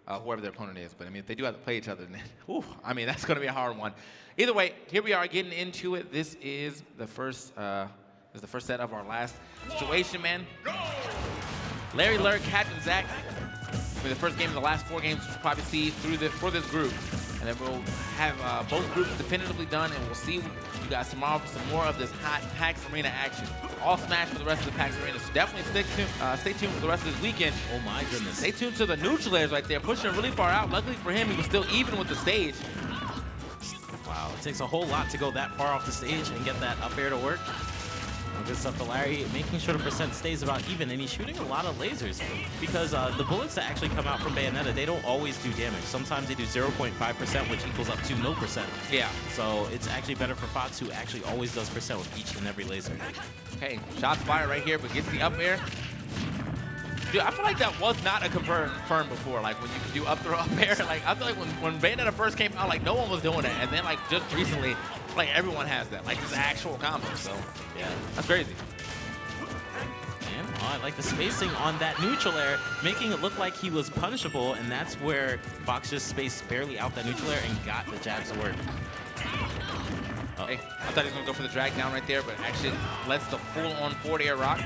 whoever their opponent is. But I mean, if they do have to play each other, then, whew, I mean, that's going to be a hard one. Either way, here we are getting into it. This is the first set of our last situation, man. Larry, Lurr, Captain Zack for the first game of the last 4 games, which we'll probably see for this group. And then we'll have both groups definitively done, and we'll see you guys tomorrow for some more of this hot PAX Arena action. All Smash for the rest of the PAX Arena, so definitely stay tuned for the rest of this weekend. Oh my goodness. Stay tuned to the neutral layers right there, pushing it really far out. Luckily for him, he was still even with the stage. Wow, it takes a whole lot to go that far off the stage and get that up air to work. Good stuff to Larry, making sure the percent stays about even, and he's shooting a lot of lasers because the bullets that actually come out from Bayonetta, they don't always do damage. Sometimes they do 0.5%, which equals up to no percent. Yeah. So it's actually better for Fox, who actually always does percent with each and every laser. Okay, shots fired right here, but gets the up air. Dude, I feel like that was not a confirm before, like when you could do up throw up air. Like I feel like when Bayonetta first came out, like no one was doing it, and then like just recently, like everyone has that, like this actual combo. So yeah, that's crazy. And I like the spacing on that neutral air, making it look like he was punishable, and that's where Fox just spaced barely out that neutral air and got the jabs to work. Hey, I thought he was gonna go for the drag down right there, but actually lets the full-on forward air rock.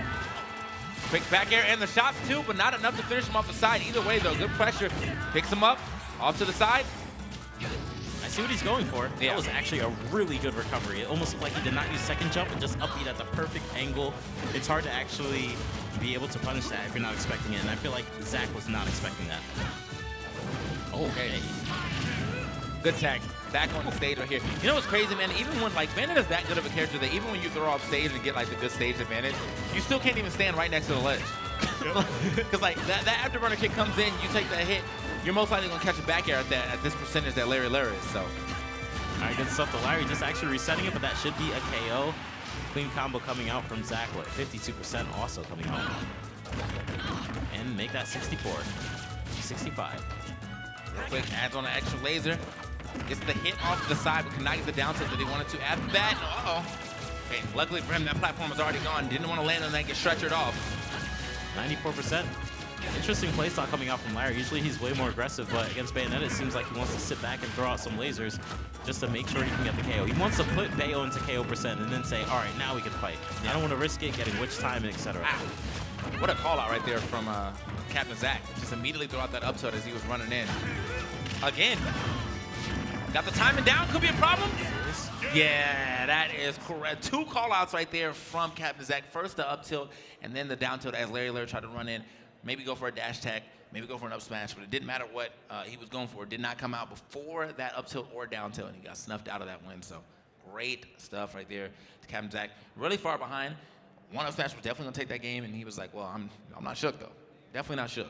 Quick back air and the shots too, but not enough to finish him off the side. Either way though, good pressure. Picks him up, off to the side. I see what he's going for. Yeah. That was actually a really good recovery. It almost looked like he did not use second jump and just upbeat at the perfect angle. It's hard to actually be able to punish that if you're not expecting it, and I feel like Zack was not expecting that. Okay. Good tag. Back on the stage right here. You know what's crazy, man? Even when, like, Bayonetta's that good of a character that even when you throw off stage and get, like, the good stage advantage, you still can't even stand right next to the ledge. Because, like, that afterburner kick comes in, you take that hit, you're most likely going to catch a back air at this percentage that Larry Lurr is, so. All right, good stuff to Larry. Just actually resetting it, but that should be a KO. Clean combo coming out from Zack, what, 52% also coming out. And make that 64. 65. Real quick, adds on an extra laser. Gets the hit off to the side, but cannot get the down tilt that he wanted to. After that, uh-oh. Okay, luckily for him, that platform was already gone. Didn't want to land on that, get stretchered off. 94%. Interesting playstyle coming out from Larry. Usually he's way more aggressive, but against Bayonetta, it seems like he wants to sit back and throw out some lasers just to make sure he can get the KO. He wants to put Bayo into KO percent and then say, all right, now we can fight. I don't want to risk it, getting witch time, etc. What a call out right there from Captain Zack. Just immediately throw out that up tilt as he was running in. Again. Got the timing down, could be a problem. Yeah, that is correct. 2 call-outs right there from Captain Zack. First the up tilt, and then the down tilt as Larry Lurr tried to run in. Maybe go for a dash tech, maybe go for an up smash, but it didn't matter what he was going for. It did not come out before that up tilt or down tilt, and he got snuffed out of that win. So great stuff right there to Captain Zack. Really far behind. One up smash was definitely going to take that game, and he was like, well, I'm not shook, though. Definitely not shook.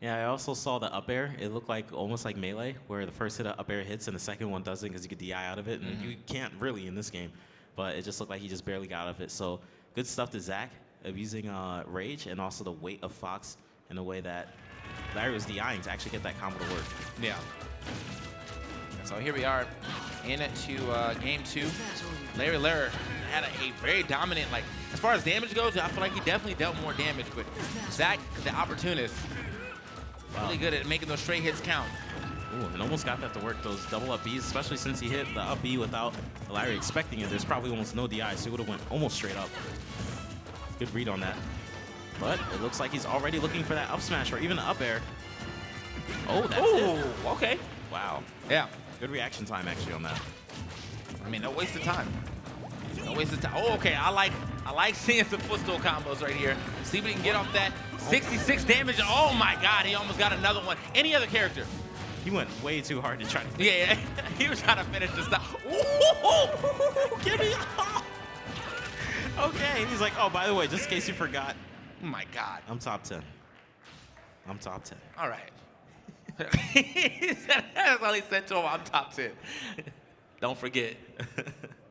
Yeah, I also saw the up air. It looked like almost like Melee, where the first hit of up air hits and the second one doesn't because you get DI out of it, and you can't really in this game. But it just looked like he just barely got out of it. So good stuff to Zack of using Rage and also the weight of Fox in a way that Larry was DIing to actually get that combo to work. Yeah. So here we are into game 2. Larry Lurr had a very dominant, like, as far as damage goes, I feel like he definitely dealt more damage, but Zack, the opportunist, really good at making those straight hits count. Ooh, and almost got that to work, those double up Bs, especially since he hit the up B without Larry expecting it. There's probably almost no DI, so he would have went almost straight up. Good read on that. But it looks like he's already looking for that up smash or even the up air. Oh, that's it. Okay. Wow. Yeah. Good reaction time actually on that. I mean, no waste of time. No waste of time. Oh, okay. I like seeing some footstool combos right here. See if we can get off that 66 damage. Oh my God, he almost got another one. Any other character? He went way too hard to try to. Yeah, he was trying to finish this stuff. Ooh, give me. Okay, he's like, oh, by the way, just in case you forgot. Oh my God. I'm top 10. I'm top 10. All right. That's all he said to him. I'm top 10. Don't forget.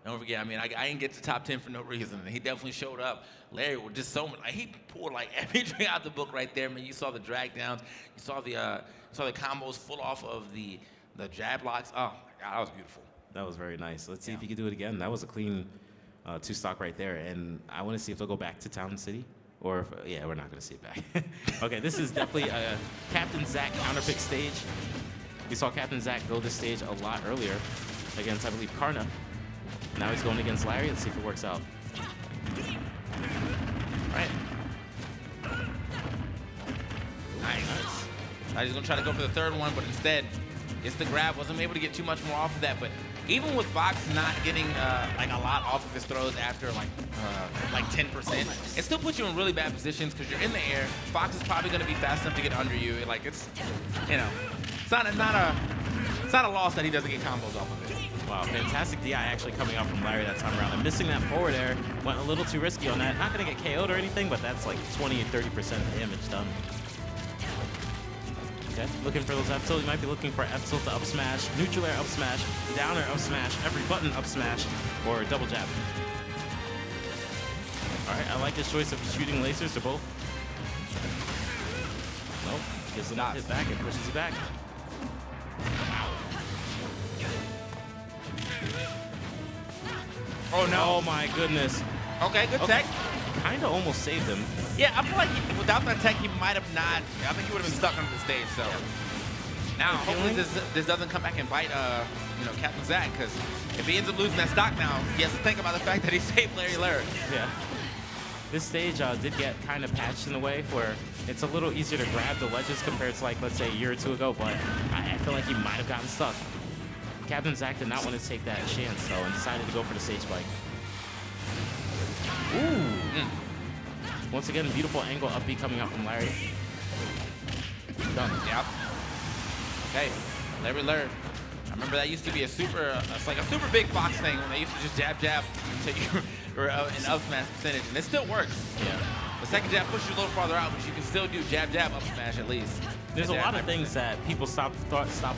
Don't forget. I mean, I didn't get to top 10 for no reason. He definitely showed up. Larry was just so much. Like, he pulled like every drink out the book right there. Man, you saw the drag downs. You saw the combos full off of the jab locks. Oh my God, that was beautiful. That was very nice. Let's see if he can do it again. That was a clean 2 stock right there. And I want to see if they'll go back to Town City Or, yeah, we're not going to see it back. Okay, this is definitely a Captain Zack counterpick stage. We saw Captain Zack go this stage a lot earlier against, I believe, Karna. Now he's going against Larry. Let's see if it works out. All right. Nice. He's going to try to go for the third one, but instead, it's the grab. Wasn't able to get too much more off of that, but even with Fox not getting like a lot off of his throws after like 10%, it still puts you in really bad positions because you're in the air. Fox is probably going to be fast enough to get under you. Like it's, you know, it's not a loss that he doesn't get combos off of it. Wow, fantastic DI actually coming out from Larry that time around. And missing that forward air went a little too risky on that. Not going to get KO'd or anything, but that's like 20 or 30% damage done. Okay, looking for those F tilt. You might be looking for F tilt to up smash, neutral air up smash, down air up smash, every button up smash, or double jab. All right, I like this choice of shooting lasers to both. Nope, gives them a hit back and pushes it back. Oh no! Oh my goodness. Okay, good tech. Kinda almost saved him. Yeah, I feel like without that tech, he might have not. I think he would have been stuck on the stage. So now, hopefully, this doesn't come back and bite, you know, Captain Zack. Because if he ends up losing that stock now, he has to think about the fact that he saved Larry Lurr. Yeah. This stage did get kind of patched in a way where it's a little easier to grab the ledges compared to, like, let's say a year or two ago. But I feel like he might have gotten stuck. Captain Zack did not want to take that chance though, and decided to go for the stage spike. Ooh. Once again, beautiful angle up B coming out from Larry. Done. Yep. Okay, Larry Lurr. I remember that used to be a super, it's like a super big Fox thing when they used to just jab until you were an up smash percentage, and it still works. Yeah. The second jab pushes you a little farther out, but you can still do jab up smash at least. There's a lot of things that people stop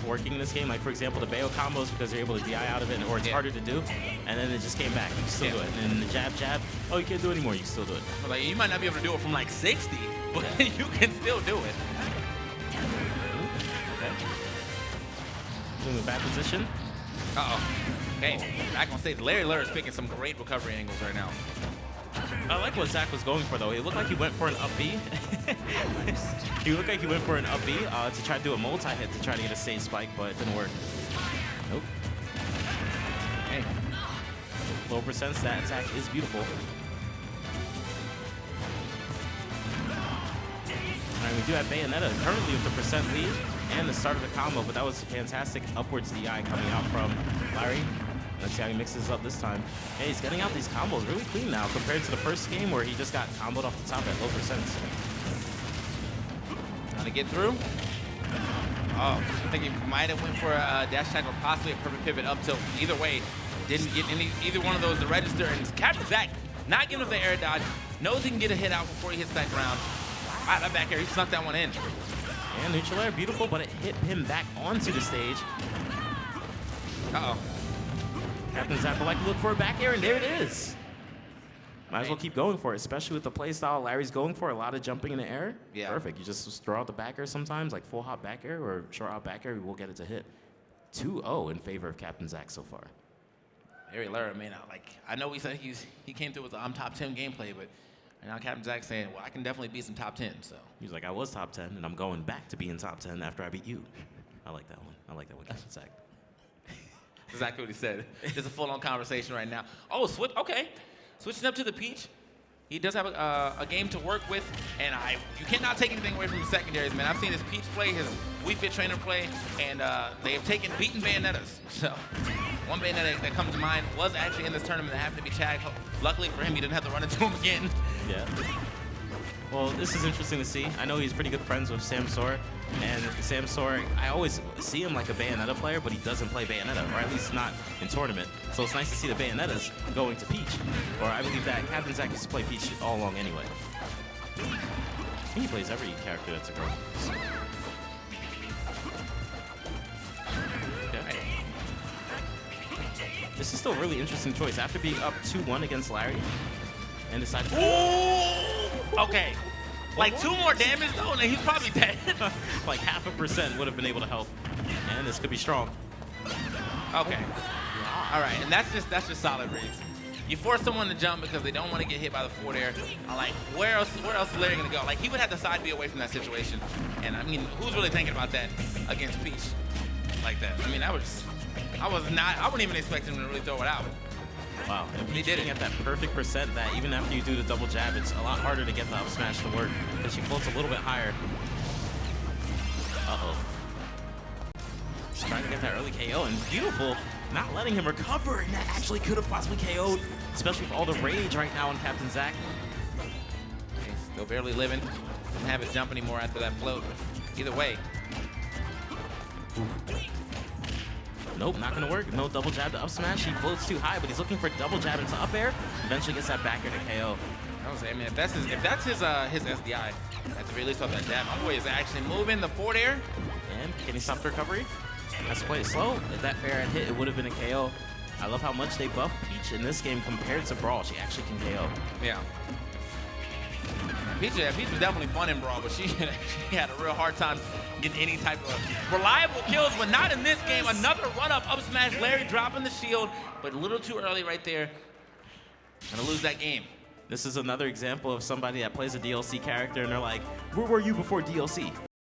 working in this game. Like, for example, the Bayo combos, because they're able to DI out of it, or it's harder to do. And then it just came back. You can still do it. And then the jab, oh, you can't do it anymore. You can still do it. Like, you might not be able to do it from like 60, but you can still do it. Okay. In the back position. Okay, back on stage. Larry Lurr is picking some great recovery angles right now. I like what Zack was going for, though. It looked like he went for an up B. He looked like he went for an up B to try to do a multi-hit to try to get a stage spike, but it didn't work. Nope. Hey. Low percents, that attack is beautiful. All right, we do have Bayonetta currently with the percent lead and the start of the combo, but that was a fantastic upwards DI coming out from Larry. Let's see how he mixes up this time. Hey, he's getting out these combos really clean now compared to the first game where he just got comboed off the top at low percents. Trying to get through. Oh, I think he might have went for a dash attack or possibly a perfect pivot up tilt. Either way, didn't get either one of those to register. And Captain Zack not giving up the air dodge. Knows he can get a hit out before he hits that ground. Wow, that back air, he snuck that one in. And neutral air, beautiful, but it hit him back onto the stage. Uh-oh. Captain Zack would like to look for a back air, and there it is. Might as well keep going for it, especially with the play style Larry's going for, a lot of jumping in the air. Yeah. Perfect. You just throw out the back air sometimes, like full hop back air or short hop back air, we will get it to hit. 2-0 in favor of Captain Zack so far. Larry Lurr, I mean, I know he said he came through with the top 10 gameplay, but now Captain Zack's saying, well, I can definitely beat some top 10, so. He's like, I was top 10, and I'm going back to being top 10 after I beat you. I like that one. I like that one, Captain Zack. Exactly what he said. There's a full-on conversation right now. Oh, okay. Switching up to the Peach. He does have a game to work with, and you cannot take anything away from the secondaries, man. I've seen his Peach play, his Wii Fit trainer play, and they have beaten Bayonettas. So one Bayonetta that comes to mind was actually in this tournament that happened to be Chad. Luckily for him, he didn't have to run into him again. Yeah. Well, this is interesting to see. I know he's pretty good friends with Sam Sora, and Sam Sora, I always see him like a Bayonetta player, but he doesn't play Bayonetta, or at least not in tournament. So it's nice to see the Bayonettas going to Peach, or I believe that Captain Zack used to play Peach all along anyway. I think he plays every character that's a girl. Okay. This is still a really interesting choice. After being up 2-1 against Larry, and decided to... Ooh! Okay. Like 2 more damage though, and he's probably dead. Like 0.5% would have been able to help. And this could be strong. Okay. All right, and that's just solid reads. You force someone to jump because they don't want to get hit by the forward air. I'm like, where else is Larry gonna go? Like, he would have to side B away from that situation. And I mean, who's really thinking about that against Peach like that? I mean, I wouldn't even expect him to really throw it out. Wow, and He Peach did getting it. at that perfect percent that even after you do the double jab, it's a lot harder to get the up smash to work because she floats a little bit higher. Uh-oh. Trying to get that early KO, and beautiful, not letting him recover, and that actually could have possibly KO'd, especially with all the rage right now on Captain Zack. He's still barely living. Doesn't have his jump anymore after that float. Either way. Nope, not gonna work. No double jab to up smash. He floats too high, but he's looking for double jab into up air. Eventually gets that back air to KO. I was saying, man, if that's his SDI, at the very least off that jab, my boy is actually moving the forward air. And can he stop the recovery? Has to play it slow. If that fair had hit, it would have been a KO. I love how much they buff Peach in this game compared to Brawl. She actually can KO. Yeah. Peach was definitely fun in Brawl, but she had a real hard time getting any type of reliable kills, but not in this game. Another run-up, up smash, Larry dropping the shield, but a little too early right there. Gonna lose that game. This is another example of somebody that plays a DLC character and they're like, where were you before DLC?